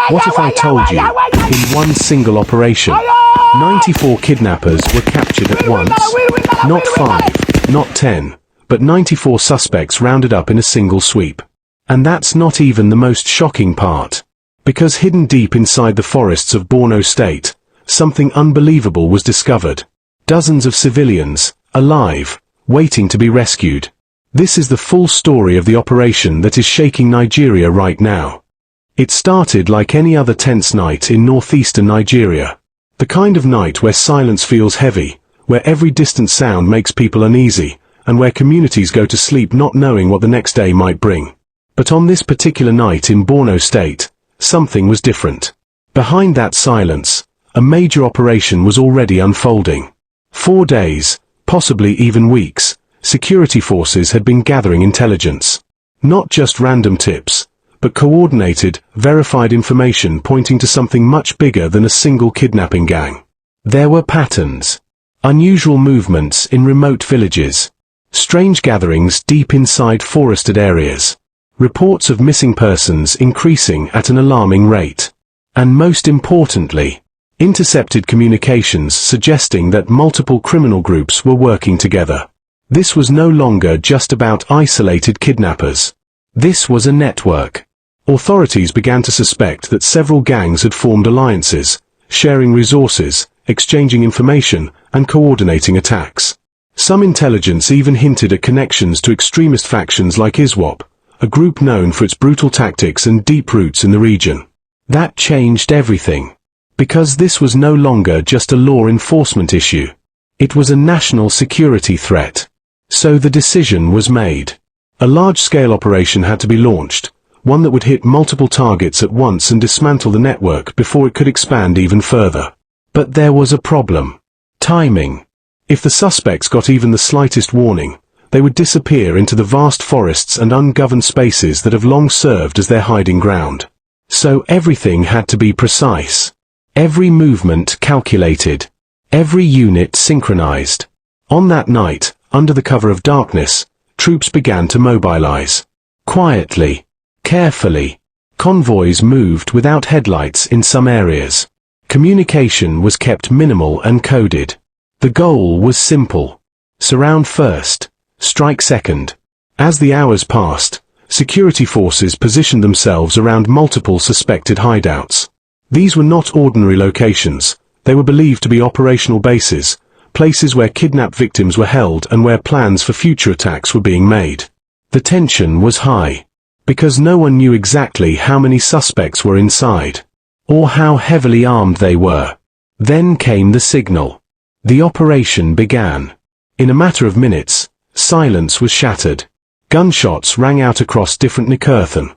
What if I told you, in one single operation, 94 kidnappers were captured at once? Not 5, not 10, but 94 suspects rounded up in a single sweep. And that's not even the most shocking part. Because hidden deep inside the forests of Borno State, something unbelievable was discovered. Dozens of civilians, alive, waiting to be rescued. This is the full story of the operation that is shaking Nigeria right now. It started like any other tense night in northeastern Nigeria. The kind of night where silence feels heavy, where every distant sound makes people uneasy, and where communities go to sleep not knowing what the next day might bring. But on this particular night in Borno State, something was different. Behind that silence, a major operation was already unfolding. 4 days, possibly even weeks, security forces had been gathering intelligence. Not just random tips, but coordinated, verified information pointing to something much bigger than a single kidnapping gang. There were patterns. Unusual movements in remote villages. Strange gatherings deep inside forested areas. Reports of missing persons increasing at an alarming rate. And most importantly, intercepted communications suggesting that multiple criminal groups were working together. This was no longer just about isolated kidnappers. This was a network. Authorities began to suspect that several gangs had formed alliances, sharing resources, exchanging information, and coordinating attacks. Some intelligence even hinted at connections to extremist factions like ISWAP, a group known for its brutal tactics and deep roots in the region. That changed everything. Because this was no longer just a law enforcement issue. It was a national security threat. So the decision was made. A large-scale operation had to be launched, one that would hit multiple targets at once and dismantle the network before it could expand even further. But there was a problem. Timing. If the suspects got even the slightest warning, they would disappear into the vast forests and ungoverned spaces that have long served as their hiding ground. So everything had to be precise. Every movement calculated. Every unit synchronized. On that night, under the cover of darkness, troops began to mobilize. Quietly. Carefully. Convoys moved without headlights in some areas. Communication was kept minimal and coded. The goal was simple. Surround first. Strike second. As the hours passed, security forces positioned themselves around multiple suspected hideouts. These were not ordinary locations. They were believed to be operational bases, places where kidnapped victims were held and where plans for future attacks were being made. The tension was high, because no one knew exactly how many suspects were inside, or how heavily armed they were. Then came the signal. The operation began. In a matter of minutes, silence was shattered. Gunshots rang out across different Nikirthan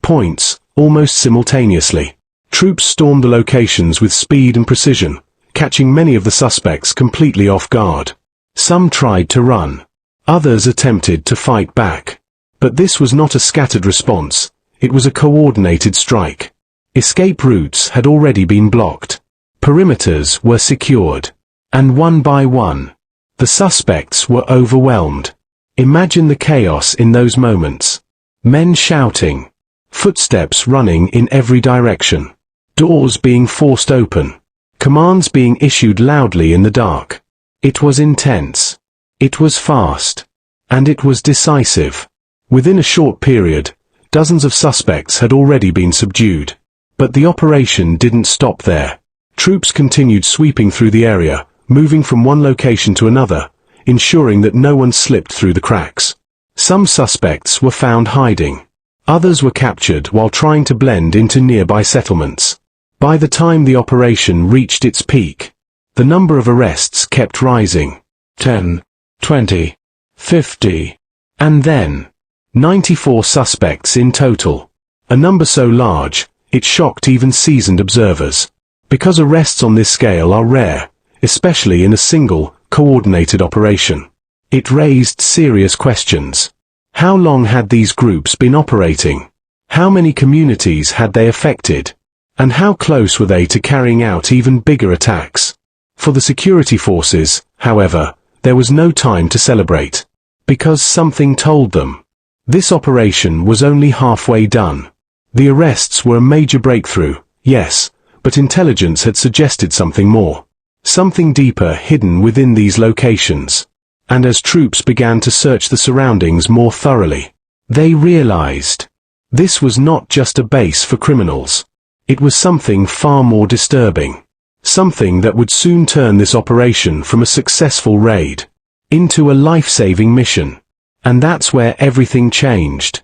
points, almost simultaneously. Troops stormed the locations with speed and precision, catching many of the suspects completely off guard. Some tried to run. Others attempted to fight back. But this was not a scattered response, it was a coordinated strike. Escape routes had already been blocked. Perimeters were secured. And one by one, the suspects were overwhelmed. Imagine the chaos in those moments. Men shouting. Footsteps running in every direction. Doors being forced open. Commands being issued loudly in the dark. It was intense. It was fast. And it was decisive. Within a short period, dozens of suspects had already been subdued. But the operation didn't stop there. Troops continued sweeping through the area, moving from one location to another, ensuring that no one slipped through the cracks. Some suspects were found hiding. Others were captured while trying to blend into nearby settlements. By the time the operation reached its peak, the number of arrests kept rising. 10, 20, 50, and then 94 suspects in total. A number so large, it shocked even seasoned observers. Because arrests on this scale are rare, especially in a single, coordinated operation. It raised serious questions. How long had these groups been operating? How many communities had they affected? And how close were they to carrying out even bigger attacks? For the security forces, however, there was no time to celebrate. Because something told them. This operation was only halfway done. The arrests were a major breakthrough, yes, but intelligence had suggested something more. Something deeper hidden within these locations. And as troops began to search the surroundings more thoroughly, they realized this was not just a base for criminals. It was something far more disturbing. Something that would soon turn this operation from a successful raid into a life-saving mission. And that's where everything changed.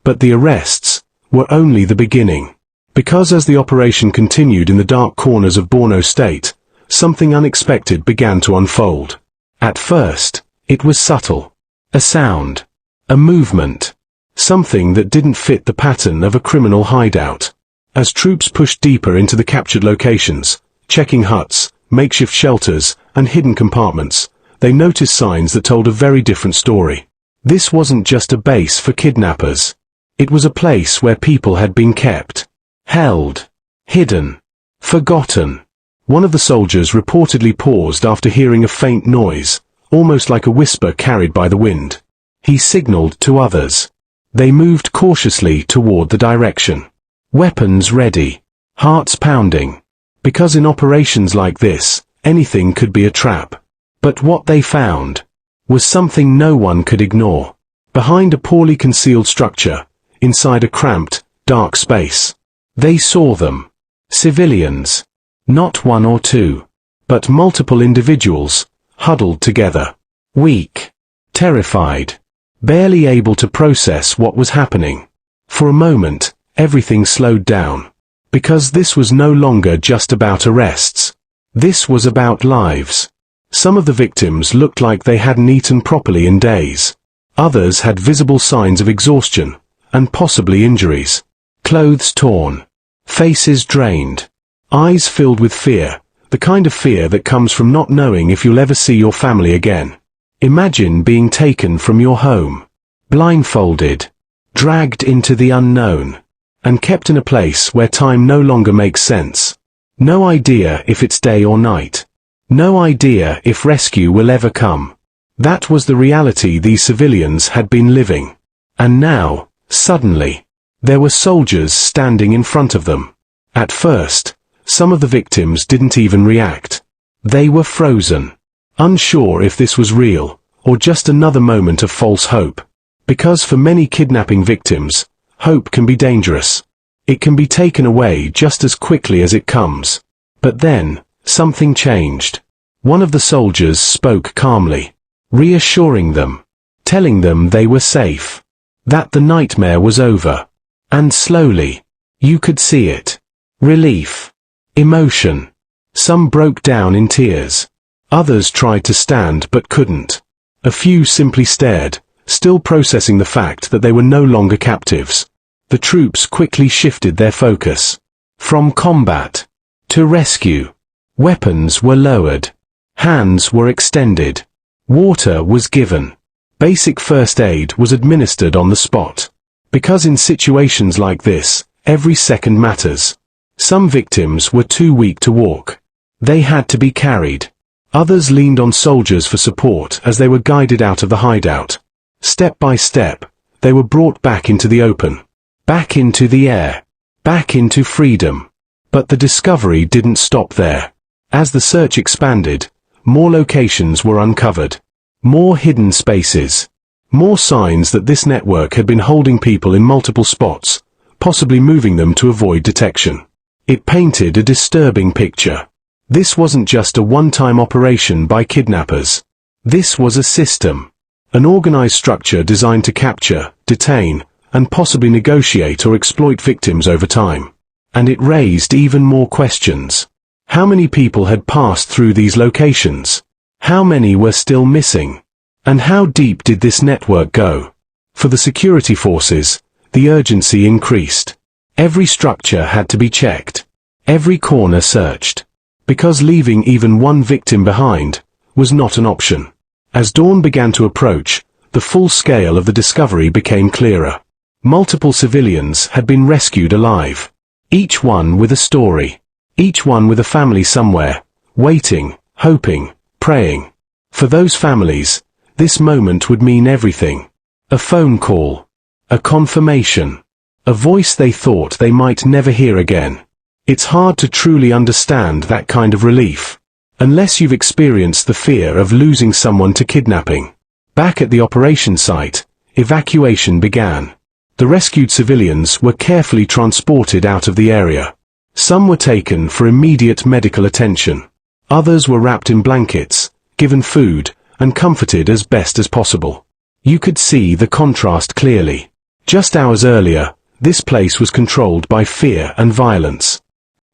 But the arrests were only the beginning. Because as the operation continued in the dark corners of Borno State, something unexpected began to unfold. At first, it was subtle. A sound. A movement. Something that didn't fit the pattern of a criminal hideout. As troops pushed deeper into the captured locations, checking huts, makeshift shelters, and hidden compartments, they noticed signs that told a very different story. This wasn't just a base for kidnappers. It was a place where people had been kept, held, hidden, forgotten. One of the soldiers reportedly paused after hearing a faint noise, almost like a whisper carried by the wind. He signaled to others. They moved cautiously toward the direction. Weapons ready, hearts pounding. Because in operations like this, anything could be a trap. But what they found was something no one could ignore. Behind a poorly concealed structure, inside a cramped, dark space, they saw them. Civilians. Not one or two, but multiple individuals, huddled together. Weak. Terrified. Barely able to process what was happening. For a moment, everything slowed down. Because this was no longer just about arrests. This was about lives. Some of the victims looked like they hadn't eaten properly in days. Others had visible signs of exhaustion, and possibly injuries. Clothes torn. Faces drained. Eyes filled with fear, the kind of fear that comes from not knowing if you'll ever see your family again. Imagine being taken from your home, blindfolded, dragged into the unknown, and kept in a place where time no longer makes sense. No idea if it's day or night. No idea if rescue will ever come. That was the reality these civilians had been living. And now, suddenly, there were soldiers standing in front of them. At first, some of the victims didn't even react. They were frozen, unsure if this was real, or just another moment of false hope. Because for many kidnapping victims, hope can be dangerous. It can be taken away just as quickly as it comes. But then, something changed. One of the soldiers spoke calmly, reassuring them, telling them they were safe, that the nightmare was over. And slowly, you could see it. Relief. Emotion. Some broke down in tears. Others tried to stand but couldn't. A few simply stared, still processing the fact that they were no longer captives. The troops quickly shifted their focus. From combat to rescue. Weapons were lowered. Hands were extended. Water was given. Basic first aid was administered on the spot. Because in situations like this, every second matters. Some victims were too weak to walk. They had to be carried. Others leaned on soldiers for support as they were guided out of the hideout. Step by step, they were brought back into the open. Back into the air. Back into freedom. But the discovery didn't stop there. As the search expanded, more locations were uncovered. More hidden spaces. More signs that this network had been holding people in multiple spots, possibly moving them to avoid detection. It painted a disturbing picture. This wasn't just a one-time operation by kidnappers. This was a system. An organized structure designed to capture, detain, and possibly negotiate or exploit victims over time. And it raised even more questions. How many people had passed through these locations? How many were still missing? And how deep did this network go? For the security forces, the urgency increased. Every structure had to be checked. Every corner searched. Because leaving even one victim behind was not an option. As dawn began to approach, the full scale of the discovery became clearer. Multiple civilians had been rescued alive. Each one with a story. Each one with a family somewhere, waiting, hoping, praying. For those families, this moment would mean everything. A phone call. A confirmation. A voice they thought they might never hear again. It's hard to truly understand that kind of relief, unless you've experienced the fear of losing someone to kidnapping. Back at the operation site, evacuation began. The rescued civilians were carefully transported out of the area. Some were taken for immediate medical attention. Others were wrapped in blankets, given food, and comforted as best as possible. You could see the contrast clearly. Just hours earlier, this place was controlled by fear and violence.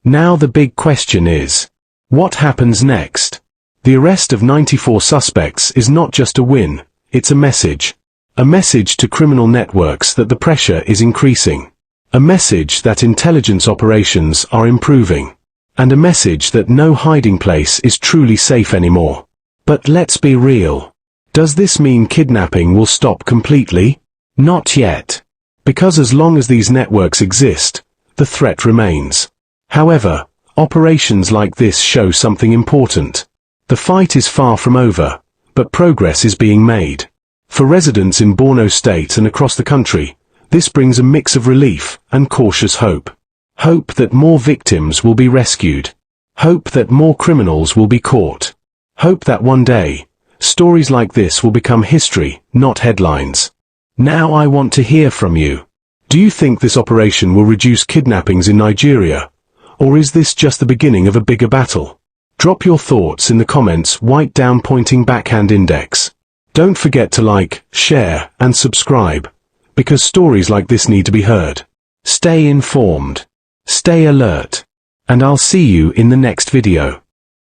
Now the big question is, what happens next? The arrest of 94 suspects is not just a win, it's a message. A message to criminal networks that the pressure is increasing. A message that intelligence operations are improving. And a message that no hiding place is truly safe anymore. But let's be real. Does this mean kidnapping will stop completely? Not yet. Because as long as these networks exist, the threat remains. However, operations like this show something important. The fight is far from over, but progress is being made. For residents in Borno State and across the country, this brings a mix of relief and cautious hope. Hope that more victims will be rescued. Hope that more criminals will be caught. Hope that one day, stories like this will become history, not headlines. Now I want to hear from you. Do you think this operation will reduce kidnappings in Nigeria? Or is this just the beginning of a bigger battle? Drop your thoughts in the comments, white down pointing backhand index. Don't forget to like, share, and subscribe, because stories like this need to be heard. Stay informed. Stay alert. And I'll see you in the next video.